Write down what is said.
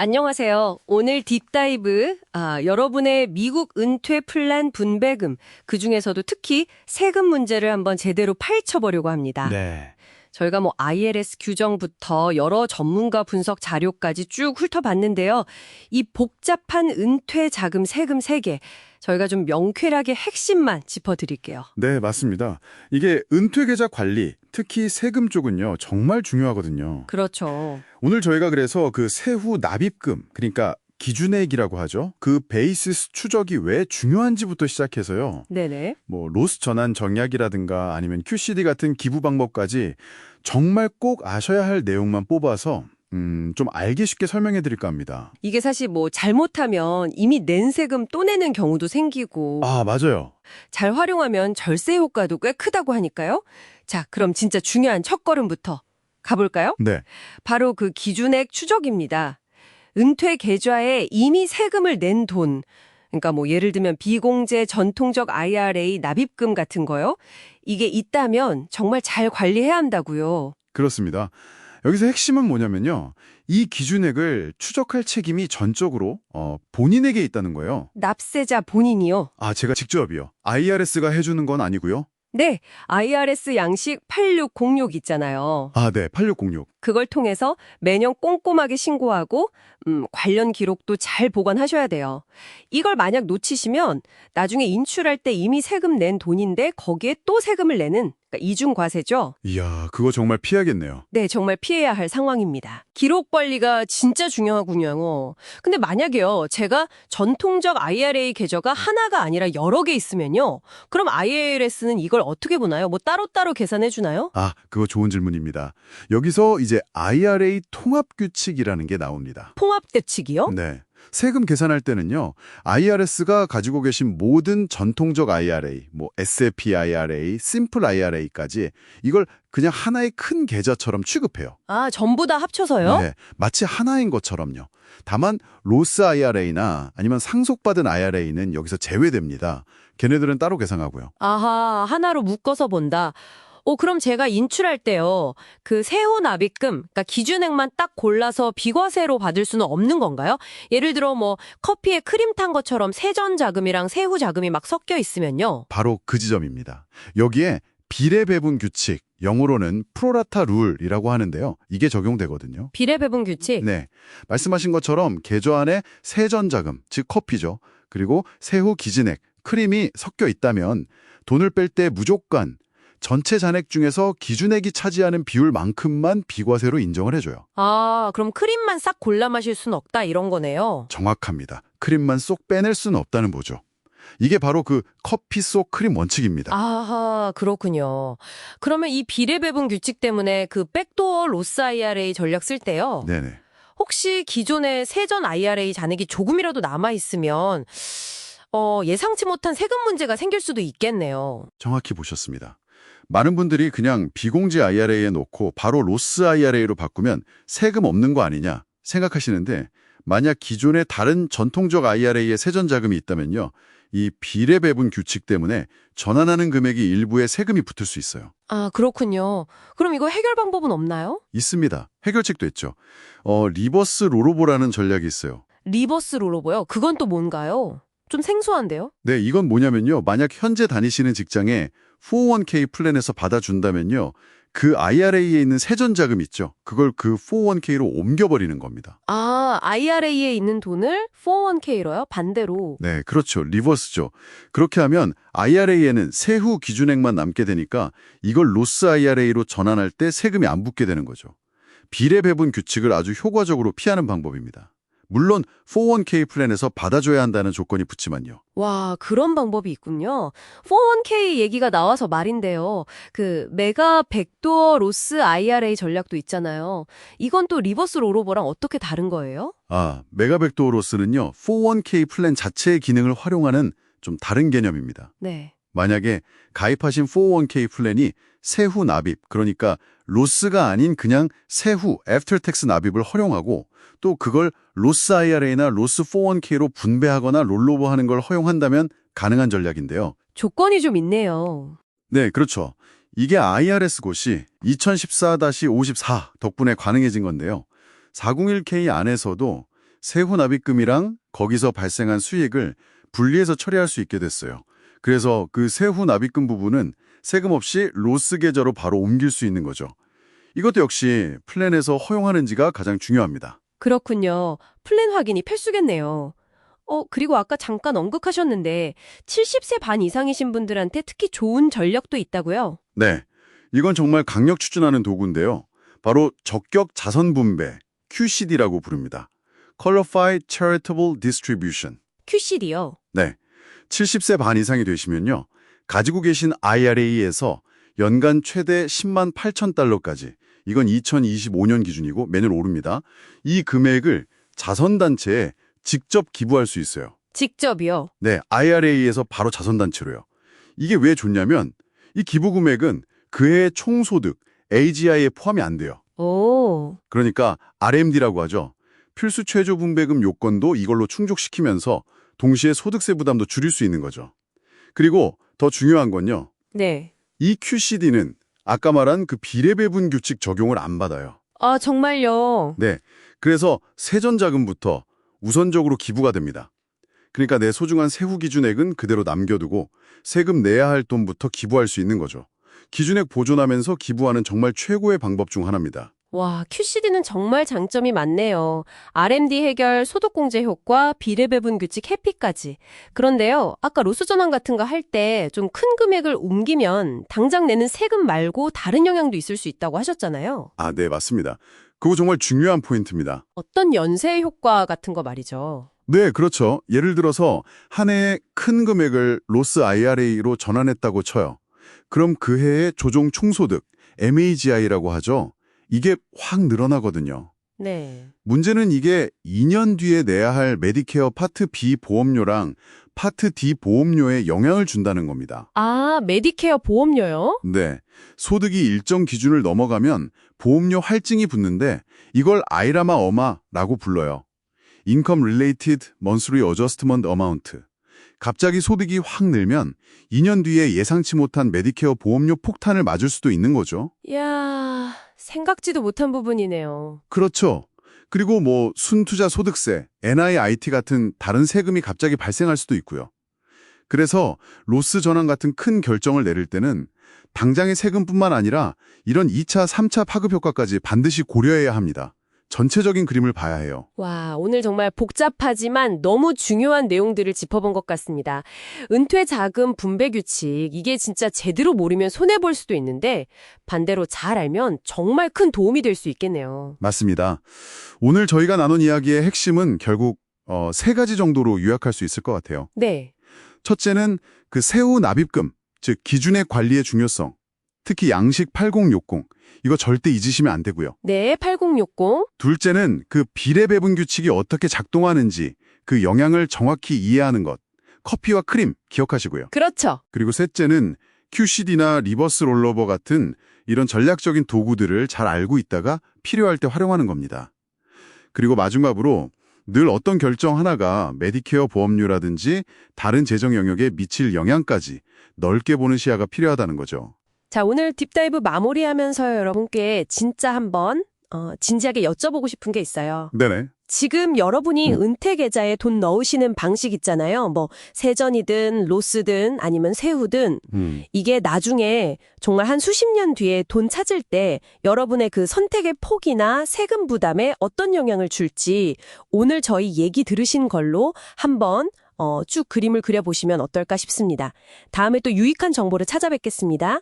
안녕하세요. 오늘 딥다이브, 여러분의 미국 은퇴 플랜 분배금, 그중에서도 특히 세금 문제를 한번 제대로 파헤쳐보려고 합니다. 네. 저희가 IRS 규정부터 여러 전문가 분석 자료까지 쭉 훑어봤는데요. 이 복잡한 은퇴 자금 세금 세계, 저희가 좀 명쾌하게 핵심만 짚어드릴게요. 네, 맞습니다. 이게 은퇴 계좌 관리, 특히 세금 쪽은요, 정말 중요하거든요. 그렇죠. 오늘 저희가 그래서 그 세후 납입금, 그러니까 기준액이라고 하죠. 그 베이시스 추적이 왜 중요한지부터 시작해서요. 네네. 로스 전환 정약이라든가 아니면 QCD 같은 기부 방법까지 정말 꼭 아셔야 할 내용만 뽑아서 좀 알기 쉽게 설명해 드릴까 합니다. 이게 사실 잘못하면 이미 낸 세금 또 내는 경우도 생기고 아, 맞아요. 잘 활용하면 절세 효과도 꽤 크다고 하니까요. 자, 그럼 진짜 중요한 첫걸음부터 가볼까요? 네. 바로 그 기준액 추적입니다. 은퇴 계좌에 이미 세금을 낸 돈, 그러니까 예를 들면 비공제 전통적 IRA 납입금 같은 거요. 이게 있다면 정말 잘 관리해야 한다고요. 그렇습니다. 여기서 핵심은 뭐냐면요. 이 기준액을 추적할 책임이 전적으로 본인에게 있다는 거예요. 납세자 본인이요. 아, 제가 직접이요. IRS가 해주는 건 아니고요. 네, IRS 양식 8606 있잖아요. 아, 네. 8606. 그걸 통해서 매년 꼼꼼하게 신고하고 관련 기록도 잘 보관하셔야 돼요. 이걸 만약 놓치시면 나중에 인출할 때 이미 세금 낸 돈인데 거기에 또 세금을 내는 그러니까 이중과세죠. 이야, 그거 정말 피하겠네요. 네, 정말 피해야 할 상황입니다. 기록 관리가 진짜 중요하군요. 근데 만약에요, 제가 전통적 IRA 계좌가 하나가 아니라 여러 개 있으면요, 그럼 IRS는 이걸 어떻게 보나요? 따로따로 계산해 주나요? 아, 그거 좋은 질문입니다. 여기서 이제 IRA 통합규칙이라는 게 나옵니다. 통합대칙이요? 네. 세금 계산할 때는요, IRS가 가지고 계신 모든 전통적 IRA, SAP IRA, 심플 IRA까지 이걸 그냥 하나의 큰 계좌처럼 취급해요. 아, 전부 다 합쳐서요? 네, 마치 하나인 것처럼요. 다만 로스 IRA나 아니면 상속받은 IRA는 여기서 제외됩니다. 걔네들은 따로 계산하고요. 아하, 하나로 묶어서 본다. 그럼 제가 인출할 때요, 그 세후 납입금, 그러니까 기준액만 딱 골라서 비과세로 받을 수는 없는 건가요? 예를 들어 커피에 크림 탄 것처럼 세전 자금이랑 세후 자금이 막 섞여 있으면요. 바로 그 지점입니다. 여기에 비례 배분 규칙, 영어로는 프로라타 룰이라고 하는데요. 이게 적용되거든요. 비례 배분 규칙? 네, 말씀하신 것처럼 계좌 안에 세전 자금, 즉 커피죠. 그리고 세후 기준액, 크림이 섞여 있다면 돈을 뺄 때 무조건 전체 잔액 중에서 기준액이 차지하는 비율만큼만 비과세로 인정을 해줘요. 아, 그럼 크림만 싹 골라 마실 순 없다 이런 거네요. 정확합니다. 크림만 쏙 빼낼 수는 없다는 거죠. 이게 바로 그 커피 속 크림 원칙입니다. 아하, 그렇군요. 그러면 이 비례 배분 규칙 때문에 그 백도어 로스 IRA 전략 쓸 때요. 네네. 혹시 기존의 세전 IRA 잔액이 조금이라도 남아있으면 예상치 못한 세금 문제가 생길 수도 있겠네요. 정확히 보셨습니다. 많은 분들이 그냥 비공제 IRA에 놓고 바로 로스 IRA로 바꾸면 세금 없는 거 아니냐 생각하시는데 만약 기존의 다른 전통적 IRA에 세전 자금이 있다면요. 이 비례 배분 규칙 때문에 전환하는 금액이 일부에 세금이 붙을 수 있어요. 아, 그렇군요. 그럼 이거 해결 방법은 없나요? 있습니다. 해결책도 있죠. 리버스 롤오버라는 전략이 있어요. 리버스 롤오버요? 그건 또 뭔가요? 좀 생소한데요? 네, 이건 뭐냐면요. 만약 현재 다니시는 직장에 401k 플랜에서 받아준다면요. 그 IRA에 있는 세전 자금 있죠. 그걸 그 401k로 옮겨버리는 겁니다. 아, IRA에 있는 돈을 401k로요? 반대로. 네, 그렇죠. 리버스죠. 그렇게 하면 IRA에는 세후 기준액만 남게 되니까 이걸 로스 IRA로 전환할 때 세금이 안 붙게 되는 거죠. 비례 배분 규칙을 아주 효과적으로 피하는 방법입니다. 물론 401k 플랜에서 받아줘야 한다는 조건이 붙지만요. 와, 그런 방법이 있군요. 401k 얘기가 나와서 말인데요. 그 메가 백도어 로스 IRA 전략도 있잖아요. 이건 또 리버스 롤오버랑 어떻게 다른 거예요? 아, 메가백도어로스는요. 401k 플랜 자체의 기능을 활용하는 좀 다른 개념입니다. 네. 만약에 가입하신 401k 플랜이 세후 납입, 그러니까 로스가 아닌 그냥 세후, 애프터 텍스 납입을 활용하고 또 그걸 로스 IRA나 로스 401k로 분배하거나 롤오버하는 걸 허용한다면 가능한 전략인데요. 조건이 좀 있네요. 네, 그렇죠. 이게 IRS 고시 2014-54 덕분에 가능해진 건데요. 401k 안에서도 세후 납입금이랑 거기서 발생한 수익을 분리해서 처리할 수 있게 됐어요. 그래서 그 세후 납입금 부분은 세금 없이 로스 계좌로 바로 옮길 수 있는 거죠. 이것도 역시 플랜에서 허용하는지가 가장 중요합니다. 그렇군요. 플랜 확인이 필수겠네요. 그리고 아까 잠깐 언급하셨는데 70세 반 이상이신 분들한테 특히 좋은 전략도 있다고요? 네, 이건 정말 강력 추진하는 도구인데요. 바로 적격 자선 분배, QCD라고 부릅니다. Qualified Charitable Distribution. QCD요. 네, 70세 반 이상이 되시면요. 가지고 계신 IRA에서 연간 최대 10만 8천 달러까지, 이건 2025년 기준이고 매년 오릅니다. 이 금액을 자선단체에 직접 기부할 수 있어요. 직접이요? 네, IRA에서 바로 자선단체로요. 이게 왜 좋냐면 이 기부 금액은 그해의 총소득, AGI에 포함이 안 돼요. 오, 그러니까 RMD라고 하죠. 필수 최저 분배금 요건도 이걸로 충족시키면서 동시에 소득세 부담도 줄일 수 있는 거죠. 그리고 더 중요한 건요. 네. 이 QCD는 아까 말한 그 비례배분 규칙 적용을 안 받아요. 아, 정말요? 네, 그래서 세전자금부터 우선적으로 기부가 됩니다. 그러니까 내 소중한 세후 기준액은 그대로 남겨두고 세금 내야 할 돈부터 기부할 수 있는 거죠. 기준액 보존하면서 기부하는 정말 최고의 방법 중 하나입니다. 와, QCD는 정말 장점이 많네요. RMD 해결, 소득공제 효과, 비례배분 규칙 해피까지. 그런데요, 아까 로스 전환 같은 거 할 때 좀 큰 금액을 옮기면 당장 내는 세금 말고 다른 영향도 있을 수 있다고 하셨잖아요. 아, 네, 맞습니다. 그거 정말 중요한 포인트입니다. 어떤 연쇄 효과 같은 거 말이죠. 네, 그렇죠. 예를 들어서 한 해에 큰 금액을 로스 IRA로 전환했다고 쳐요. 그럼 그 해의 조정 총소득, MAGI라고 하죠. 이게 확 늘어나거든요. 네. 문제는 이게 2년 뒤에 내야 할 메디케어 파트 B 보험료랑 파트 D 보험료에 영향을 준다는 겁니다. 아, 메디케어 보험료요? 네, 소득이 일정 기준을 넘어가면 보험료 할증이 붙는데 이걸 아이라마 어마라고 불러요. Income Related Monthly Adjustment Amount. 갑자기 소득이 확 늘면 2년 뒤에 예상치 못한 메디케어 보험료 폭탄을 맞을 수도 있는 거죠. 이야, 생각지도 못한 부분이네요. 그렇죠. 그리고 뭐 순투자 소득세, NIIT 같은 다른 세금이 갑자기 발생할 수도 있고요. 그래서 로스 전환 같은 큰 결정을 내릴 때는 당장의 세금뿐만 아니라 이런 2차, 3차 파급 효과까지 반드시 고려해야 합니다. 전체적인 그림을 봐야 해요. 와, 오늘 정말 복잡하지만 너무 중요한 내용들을 짚어본 것 같습니다. 은퇴 자금 분배 규칙, 이게 진짜 제대로 모르면 손해볼 수도 있는데 반대로 잘 알면 정말 큰 도움이 될 수 있겠네요. 맞습니다. 오늘 저희가 나눈 이야기의 핵심은 결국 세 가지 정도로 요약할 수 있을 것 같아요. 네. 첫째는 그 세후 납입금, 즉 기준액 관리의 중요성, 특히 양식 8060, 이거 절대 잊으시면 안 되고요. 네, 8060. 둘째는 그 비례배분 규칙이 어떻게 작동하는지 그 영향을 정확히 이해하는 것, 커피와 크림 기억하시고요. 그렇죠. 그리고 셋째는 QCD나 리버스 롤러버 같은 이런 전략적인 도구들을 잘 알고 있다가 필요할 때 활용하는 겁니다. 그리고 마지막으로 늘 어떤 결정 하나가 메디케어 보험료라든지 다른 재정 영역에 미칠 영향까지 넓게 보는 시야가 필요하다는 거죠. 자, 오늘 딥다이브 마무리하면서 여러분께 진짜 한번 진지하게 여쭤보고 싶은 게 있어요. 네네. 지금 여러분이 은퇴 계좌에 돈 넣으시는 방식 있잖아요. 뭐 세전이든 로스든 아니면 세후든 이게 나중에 정말 한 수십 년 뒤에 돈 찾을 때 여러분의 그 선택의 폭이나 세금 부담에 어떤 영향을 줄지 오늘 저희 얘기 들으신 걸로 한번 쭉 그림을 그려보시면 어떨까 싶습니다. 다음에 또 유익한 정보를 찾아뵙겠습니다.